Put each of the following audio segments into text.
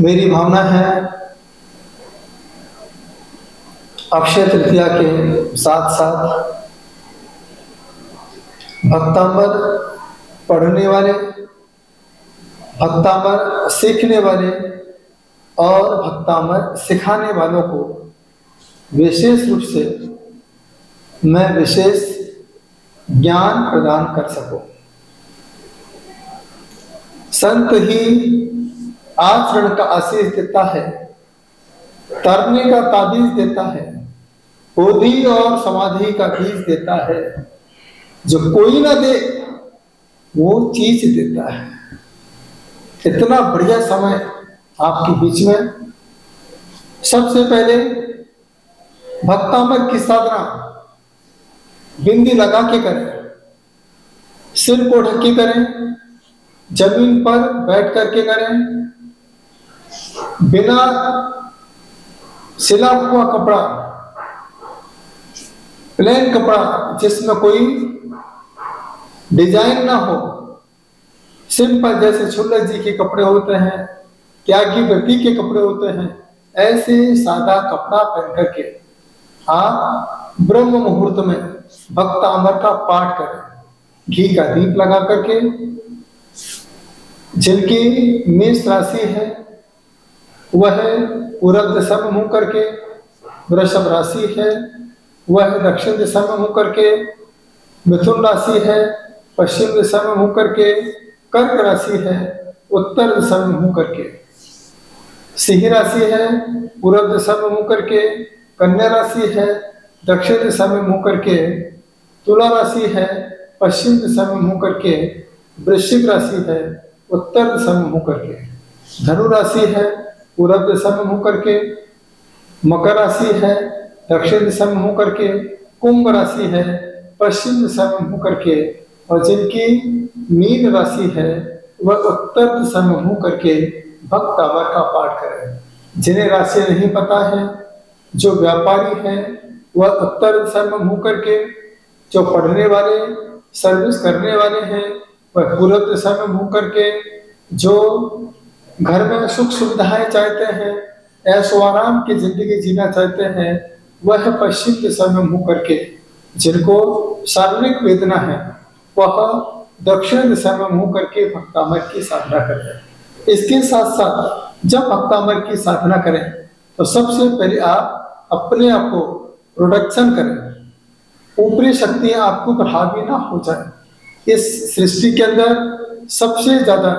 मेरी भावना है अक्षय तृतीया के साथ साथ भक्तांबर पढ़ने वाले, भक्तांबर सीखने वाले और भक्तांबर सिखाने वालों को विशेष रूप से मैं विशेष ज्ञान प्रदान कर सकूं। संत ही आचरण का आशीष देता है, तरने का ताबीज देता है, बोधि और समाधि का बीज देता है। जो कोई ना दे वो चीज देता है। इतना बढ़िया समय आपके बीच में। सबसे पहले भक्तांबर की साधना बिंदी लगा के करें, सिर को ढके करें, जमीन पर बैठ करके करें, बिना सिला हुआ कपड़ा, प्लेन कपड़ा जिसमें कोई डिजाइन ना हो, सिंपल जैसे छुल्लर जी के कपड़े होते हैं, त्यागी व्रती के कपड़े होते हैं, ऐसे सादा कपड़ा पहन करके आप ब्रह्म मुहूर्त में भक्तांबर का पाठ करें। घी का दीप लगा करके, जिनकी मेष राशि है वह पूरब दिशा में मुंह करके, वृषभ राशि है वह दक्षिण दिशा में मुंह करके, मिथुन राशि है पश्चिम दिशा में मुंह करके, कर्क राशि है उत्तर दिशा में मुंह करके, सिंह राशि है पूरब दिशा में मुंह करके, कन्या राशि है दक्षिण दिशा में मुंह करके, तुला राशि है पश्चिम दिशा में मुंह करके, वृश्चिक राशि है उत्तर दिशा में मुंह करके, धनु राशि है पूरब दिशा में मुंह करके, मकर राशि है दक्षिण दिशा में मुंह करके, कुंभ राशि है पश्चिम दिशा में मुंह करके, और जिनकी मीन राशि है वह उत्तर दिशा में मुंह करके भक्तांबर का पाठ करें। जिन्हें राशि नहीं पता है, जो व्यापारी है वह उत्तर दिशा में मुंह करके, जो पढ़ने वाले सर्विस करने वाले हैं वह पूरब दिशा में मुंह करके, जो घर में सुख सुविधाएं चाहते हैं, ऐशो आराम की जिंदगी जीना चाहते हैं, वह पश्चिम दिशा में मुंह करके, जिनको शारीरिक वेदना है वह दक्षिण दिशा में मुंह करके भक्तांबर की साधना करें। इसके साथ साथ जब भक्तांबर की साधना करें तो सबसे पहले आप अपने आप को प्रोडक्शन करें, ऊपरी शक्तियां आपको हावी ना हो जाए। इस सृष्टि के अंदर सबसे ज्यादा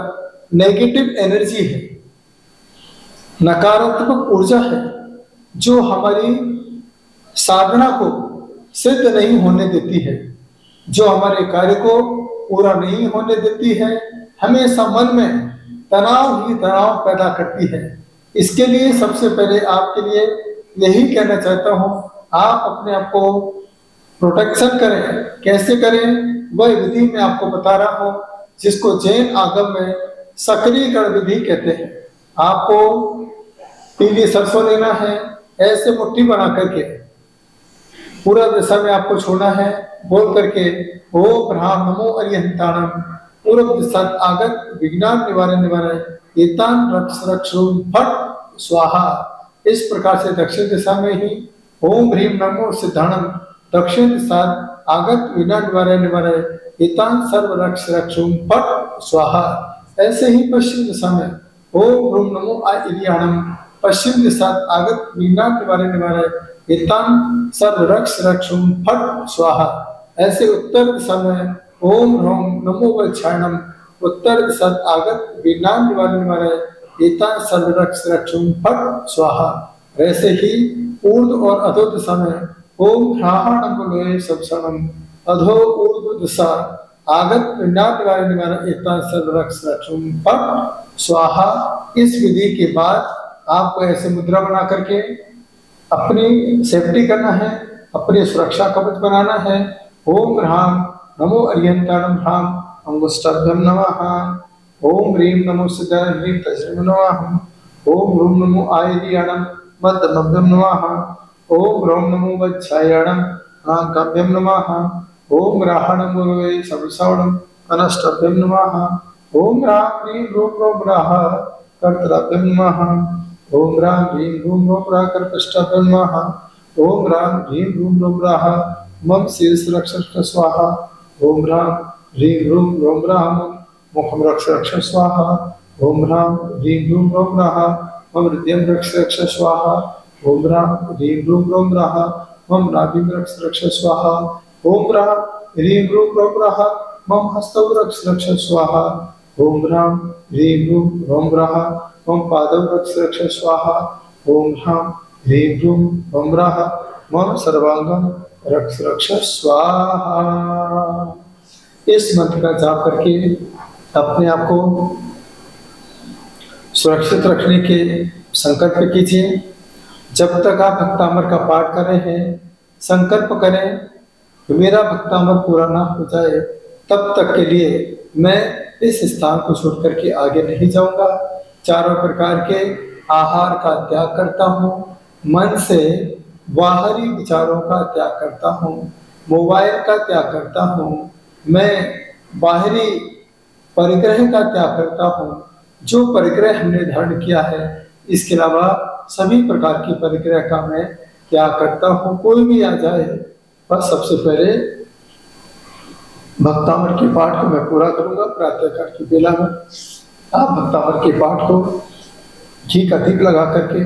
नेगेटिव एनर्जी है, नकारात्मक ऊर्जा है, जो हमारी साधना को सिद्ध नहीं होने देती है, जो हमारे कार्य को पूरा नहीं होने देती है, हमेशा मन में तनाव ही तनाव पैदा करती है। इसके लिए सबसे पहले आपके लिए यही कहना चाहता हूं, आप अपने आप को प्रोटेक्शन करें। कैसे करें वह विधि मैं आपको बता रहा हूं, जिसको जैन आगम में सक्रियकरण विधि कहते हैं। आपको पीली सरसों लेना है, ऐसे मुट्ठी बना करके पूरा दिशा में आपको छोड़ना है, बोल करके ओम ब्रह्म नमो अरिहंताणम पूर्व दिशा आगत विज्ञान निवारण निवारण एतान रक्ष रक्षुम फट स्वाहा। इस प्रकार से दक्षिण दिशा में ही ओम ह्रीम नमो सिद्धाणम दक्षिण दिशा आगत विज्ञान निवारण निवारण एतान सर्व रक्ष रक्षुम फट स्वाहा। ऐसे ही पश्चिम दिशा में ओम ह्रूम नमो आइलियाणम पश्चिम दिशा आगत विज्ञान निवारण निवारण एतान सर्व रक्ष रक्षुम फट स्वाहा। ऐसे उत्तर दिशा में ओम ह्रौम नमो वक्षाणम उत्तर दिशा आगत विज्ञान निवारण निवारण एतान सर्व रक्ष रक्षुम फट स्वाहा। ऐसे ही ऊर्ध्व और अधो दिशा में ओम ह्राहणम लोये सबसणम अधो ऊर्ध्व दिशा आगत विज्ञान निवारण निवारण एतान सर्व रक्ष रक्षुम फट स्वाहा। इस विधि के बाद आपको ऐसे मुद्रा बना करके अपनी सेफ्टी करना है, अपनी सुरक्षा कवच बनाना है। ओम ह्राम नमो अरिहंताणम ह्राम अंगुष्ठाभ्यम नमः। ओम ह्रीम नमो सिद्धाय ह्रीम तस्मै नमः। ओम ह्रूम नमो आइलियाणम मध्यमभ्यम नमः। ओम ह्रौम नमो वज्रायणम नाकाभ्यम नमः। ओम राहणम सबसवणम अनष्टाभ्यम नमः। ओम राम ह्रीम रूम रोम राह कर्तव्यं नमः। ओम राम ह्रीं रूम रोम राह कर्तव्यं नमः। ओम राम ह्रीं रूम रोम राह मम शीर्ष रक्ष स्वाहा। ओम राम ह्रीं रूम रोम राह मम मुखम रक्ष स्वाहा। ओम राम ह्रीं रूम रोम राह मम हृदयं रक्ष स्वाहा। ओम राम ह्रीं रूम रोम राह मम नाभिं रक्ष स्वाहा। ओम राम ह्रीं रूम रोम राह मम हस्तौ रक्ष स्वाहा। ओम राम ह्रीं रूम रोम राह मम पादौ रक्ष स्वाहा। ओम राम ह्रीं रूम रोम राह मम सर्वांगं रक्ष स्वाहा। इस मंत्र का जाप करके अपने आप को सुरक्षित रखने के संकल्प कीजिए। जब तक आप भक्तामर का पाठ कर रहे हैं, संकल्प करें कि मेरा भक्तामर पूरा ना हो जाए, तब तक के लिए मैं इस स्थान को छोड़ करके आगे नहीं जाऊंगा। चारों प्रकार के आहार का त्याग करता हूँ, मन से बाहरी विचारों का त्याग करता हूँ, मोबाइल का त्याग करता हूँ, मैं बाहरी परिग्रह का त्याग करता हूँ। जो परिग्रह हमने धारण किया है, इसके अलावा सभी प्रकार की परिग्रह का मैं त्याग करता हूँ। कोई भी आ जाए, बस सबसे पहले भक्तामर के पाठ को मैं पूरा करूंगा। प्रातःकाल की बेला में आप भक्तामर के पाठ को घी का दीप लगा करके,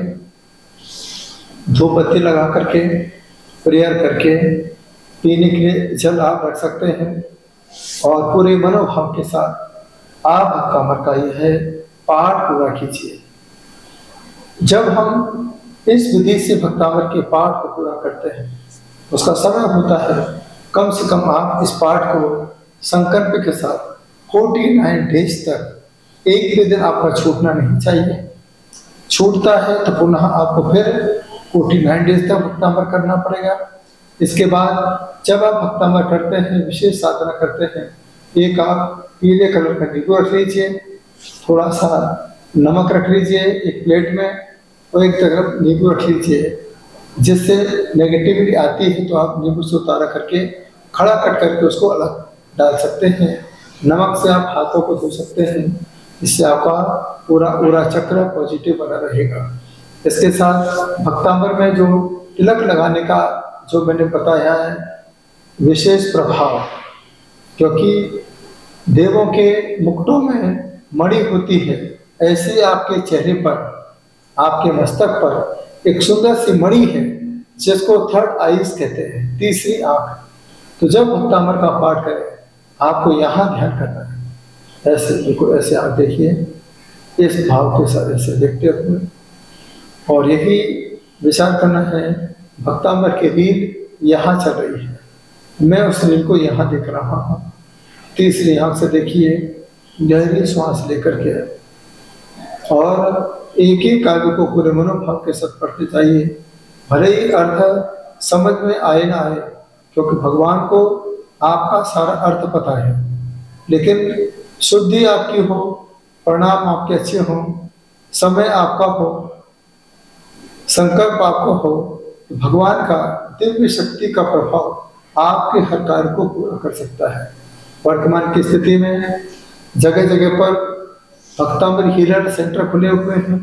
धूप बत्ती लगा करके, प्रेयर करके, पीने के लिए जल आप रख सकते हैं और पूरे मनोभाव के साथ आप भक्तामर का यह पाठ पूरा कीजिए। जब हम इस विधि से भक्तामर के पाठ को पूरा करते हैं, उसका समय होता है कम से कम आप इस पाठ को संकल्प के साथ 49 डेज तक एक भी दिन आपका छूटना नहीं चाहिए। छूटता है तो पुनः आपको फिर 49 डेज तक भक्तामर करना पड़ेगा। इसके बाद जब आप भक्तामर करते हैं, विशेष साधना करते हैं, एक आप पीले कलर का नींबू रख लीजिए, थोड़ा सा नमक रख लीजिए एक प्लेट में, और एक तरफ नींबू रख लीजिए। जिससे नेगेटिविटी आती है तो आप नींबू से उतारा करके खड़ा कट करके उसको अलग डाल सकते हैं। नमक से आप हाथों को धो सकते हैं, इससे आपका पूरा ऊरा चक्र पॉजिटिव बना रहेगा। इसके साथ भक्तामर में जो तिलक लगाने का जो मैंने बताया है, विशेष प्रभाव, क्योंकि देवों के मुकुटों में मणि होती है, ऐसे आपके चेहरे पर, आपके मस्तक पर एक सुंदर सी मणि है जिसको थर्ड आईज कहते हैं, तीसरी आंख। तो जब भक्तामर का पाठ करें, आपको यहाँ ध्यान करना है। ऐसे बिल्कुल ऐसे आप देखिए, इस भाव के साथ ऐसे देखते हुए, और यही विचार करना है भक्तामर की रील यहाँ चल रही है, मैं उस रील को यहाँ देख रहा हूँ। तीसरी आंख से देखिए, गहरी श्वास लेकर के और एक ही काव्य को पूरे मनोभाव के साथ पढ़ते जाइए। भले ही अर्थ समझ में आए ना आए, क्योंकि भगवान को आपका सारा अर्थ पता है, लेकिन शुद्धि आपकी हो, परिणाम आपके अच्छे हो, समय आपका हो, संकल्प आपको हो, तो भगवान का दिव्य शक्ति का प्रभाव आपके हर कार्य को पूरा कर सकता है। वर्तमान की स्थिति में जगह जगह पर भक्तामर हीलिंग सेंटर खुले हुए हैं,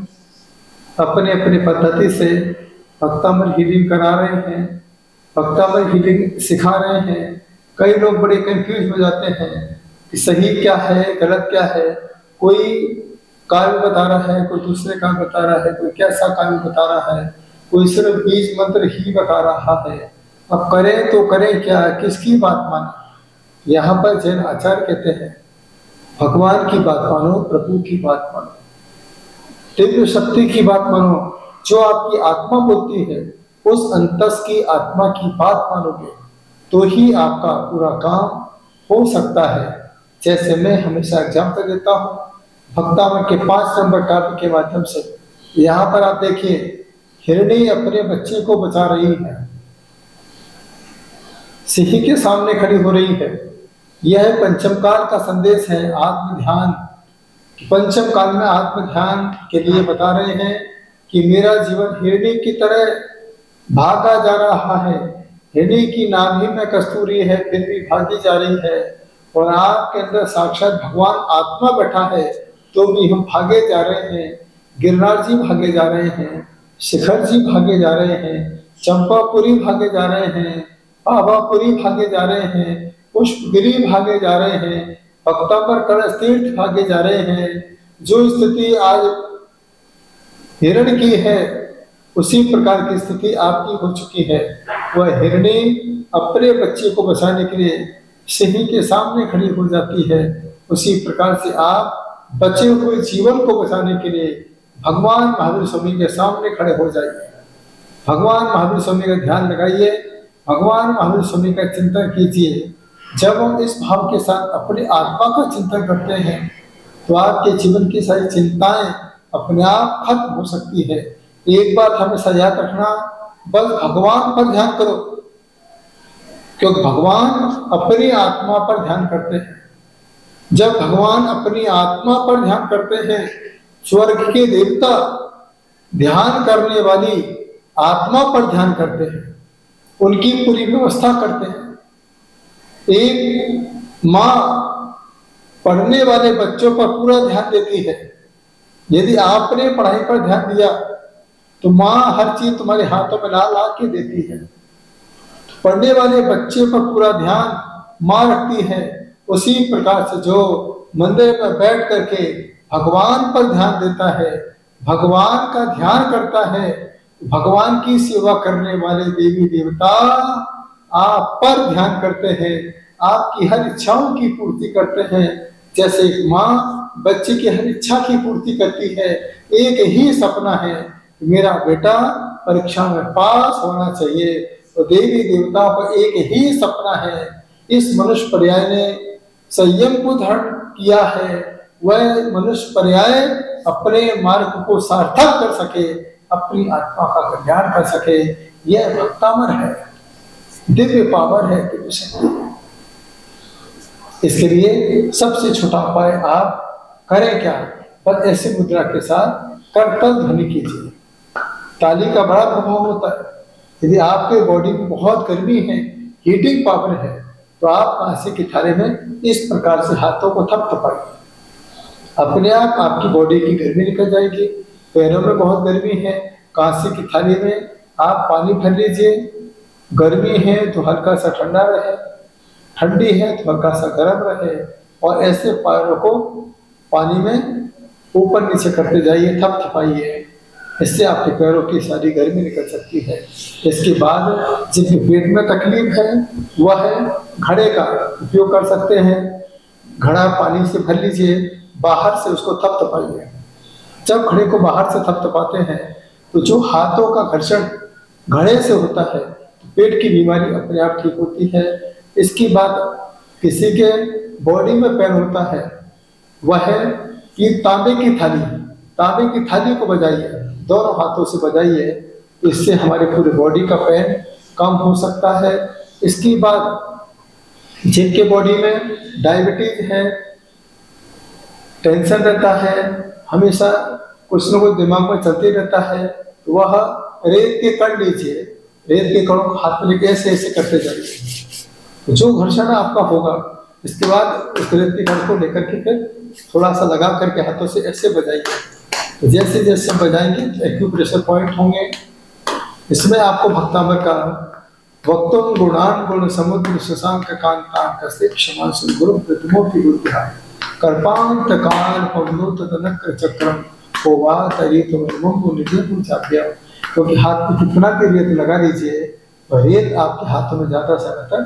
अपने अपने पद्धति से भक्तामर हीलिंग करा रहे हैं, भक्तामर हीलिंग सिखा रहे हैं। कई लोग बड़े कंफ्यूज हो जाते हैं कि सही क्या है, गलत क्या है। कोई कार्य बता रहा है, कोई दूसरे कार्य बता रहा है, कोई कैसा कार्य बता रहा है, कोई सिर्फ बीज मंत्र ही बता रहा है। अब करें तो करें क्या, किसकी बात माने। यहाँ पर जैन आचार्य कहते हैं, भगवान की बात मानो, प्रभु की बात मानो, दिव्य शक्ति की बात मानो, जो आपकी आत्मा बोलती है, उस अंतस की आत्मा की बात मानोगे तो ही आपका पूरा काम हो सकता है। जैसे मैं हमेशा एग्जाम्पल देता हूँ भक्तामर के 5 नंबर काव्य के माध्यम से। यहाँ पर आप देखिए, हिरणी अपने बच्चे को बचा रही है, सिंह के सामने खड़ी हो रही है। यह पंचम काल का संदेश है, आत्म ध्यान। पंचम काल में आत्म ध्यान के लिए बता रहे हैं कि मेरा जीवन हिरणी की तरह भागा जा रहा है। हिरणी की नाभि में कस्तूरी है, फिर भी भागी जा रही है, और आपके अंदर साक्षात भगवान आत्मा बैठा है, तो भी हम भागे जा रहे हैं। गिरनार जी भागे जा रहे हैं, शिखर जी भागे जा रहे हैं, चंपापुरी भागे जा रहे हैं, पावापुरी भागे जा रहे हैं, पुष्पगिरी भागे जा रहे हैं, भक्तापर कलश तीर्थ भागे जा रहे हैं। जो स्थिति आज हिरण की है उसी प्रकार की स्थिति आपकी हो चुकी है। वह हिरणी अपने बच्चे को बचाने के लिए सिंह के सामने खड़ी हो जाती है, उसी प्रकार से आप बचे हुए जीवन को बचाने के लिए भगवान महावीर स्वामी के सामने खड़े हो जाइए। भगवान महावीर स्वामी का ध्यान लगाइए, भगवान महावीर स्वामी का चिंतन कीजिए। जब हम इस भाव के साथ अपनी आत्मा का चिंतन करते हैं तो आपके जीवन की सारी चिंताएं अपने आप खत्म हो सकती है। एक बात हमेशा याद रखना, बस भगवान पर ध्यान करो, क्योंकि भगवान अपनी आत्मा पर ध्यान करते हैं। जब भगवान अपनी आत्मा पर ध्यान करते हैं, स्वर्ग के देवता ध्यान करने वाली आत्मा पर ध्यान करते हैं, उनकी पूरी व्यवस्था करते हैं। एक माँ पढ़ने वाले बच्चों पर पूरा ध्यान देती है। यदि आपने पढ़ाई पर ध्यान दिया तो माँ हर चीज तुम्हारे हाथों में ला ला के देती है। पढ़ने वाले बच्चे पर पूरा ध्यान माँ रखती है। उसी प्रकार से जो मंदिर में बैठ करके भगवान पर ध्यान देता है, भगवान का ध्यान करता है, भगवान की सेवा करने वाले देवी देवता आप पर ध्यान करते हैं, आपकी हर इच्छाओं की पूर्ति करते हैं। जैसे एक माँ बच्चे की हर इच्छा की पूर्ति करती है, एक ही सपना है, मेरा बेटा परीक्षा में पास होना चाहिए। तो देवी देवताओं का एक ही सपना है। इस मनुष्य पर्याय ने संयम को धारण किया है, वह मनुष्य पर्याय अपने मार्ग को सार्थक कर सके, अपनी आत्मा का कल्याण कर सके। यह भक्तामर है, दिव्य पावर है, दिव्य शक्ति है। इसके लिए सबसे छोटा उपाय आप करें क्या, बस ऐसे मुद्रा के साथ करतल ध्वनि कीजिए। ताली का बड़ा प्रभाव होता है। यदि आपके बॉडी में बहुत गर्मी है, हीटिंग पावर है, तो आप कांसे की थाली में इस प्रकार से हाथों को थपथपाइए। अपने आप आपकी बॉडी की गर्मी निकल जाएगी। पैरों में बहुत गर्मी है, कांसे की थाली में आप पानी भर लीजिए। गर्मी है तो हल्का सा ठंडा रहे, ठंडी है तो हल्का सा गर्म रहे, और ऐसे पैरों को पानी में ऊपर नीचे करते जाइए, थपथपाइए। इससे आपके पैरों की सारी गर्मी निकल सकती है। इसके बाद जिनके पेट में तकलीफ है वह घड़े का उपयोग कर सकते हैं। घड़ा पानी से भर लीजिए, बाहर से उसको थपथपाइए। जब घड़े को बाहर से थपथपाते हैं तो जो हाथों का घर्षण घड़े से होता है तो पेट की बीमारी अपने आप ठीक होती है। इसकी बात किसी के बॉडी में पेन होता है, वह है कि तांबे की थाली को बजाइए, दोनों हाथों से बजाइए, इससे हमारे पूरे बॉडी का पेन कम हो सकता है। इसकी बाद जिनके बॉडी में डायबिटीज है, टेंशन रहता है, हमेशा कुछ न कुछ दिमाग में चलते रहता है, तो वह रेत के कण लीजिए, रेत के कणों को हाथ में लेके ऐसे ऐसे करते जाइए। तो जो घर्षण आपका होगा, इसके बाद उस रेत के कण को लेकर के फिर थोड़ा सा लगा करके हाथों से ऐसे बजाइए। तो जैसे जैसे बजाएंगे एक्यूप्रेशर पॉइंट होंगे। इसमें आपको भक्तामर का वक्तुम गुणान गुण समुद्र शशांक कांतान कस्ते क्षमा गुरु प्रतिमोपि गुरुहा कर्पांत काल पवनोत तनक चक्रम होवा तरी तो मुंगु निधि पूछाभ्या। क्योंकि हाथ में कितना भी रेत लगा लीजिए, तो रेत आपके हाथों में ज्यादा से ज्यादा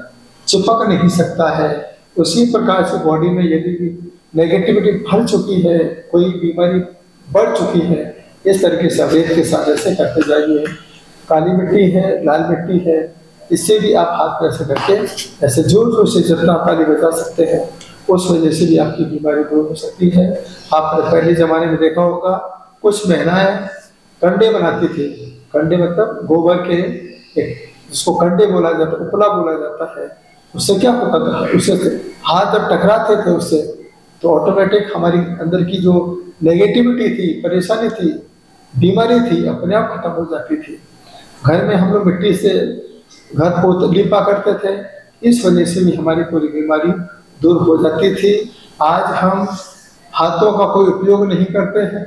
चिपक नहीं सकता है। उसी प्रकार से बॉडी में यदि भी नेगेटिविटी भर चुकी है, कोई बीमारी बढ़ चुकी है, इस तरीके से रेत के साथ ऐसे करते जाइए। काली मिट्टी है, लाल मिट्टी है, इससे भी आप हाथ में ऐसे करके ऐसे जोर जोर से जितना ताली बजा सकते हैं, उस वजह से भी आपकी बीमारी दूर हो सकती है। आपने पहले जमाने में देखा होगा, कुछ महिलाएं कंडे बनाती थी। कंडे मतलब गोबर के, जिसको कंडे बोला जाता, उपला बोला जाता है। उससे क्या होता था, उससे हाथ जब टकराते थे उससे, तो ऑटोमेटिक हमारी अंदर की जो नेगेटिविटी थी, परेशानी थी, बीमारी थी, अपने आप खत्म हो जाती थी। घर में हम लोग मिट्टी से घर को लिपा करते थे, इस वजह से भी हमारी पूरी बीमारी दूर हो जाती थी। आज हम हाथों का कोई उपयोग नहीं करते हैं,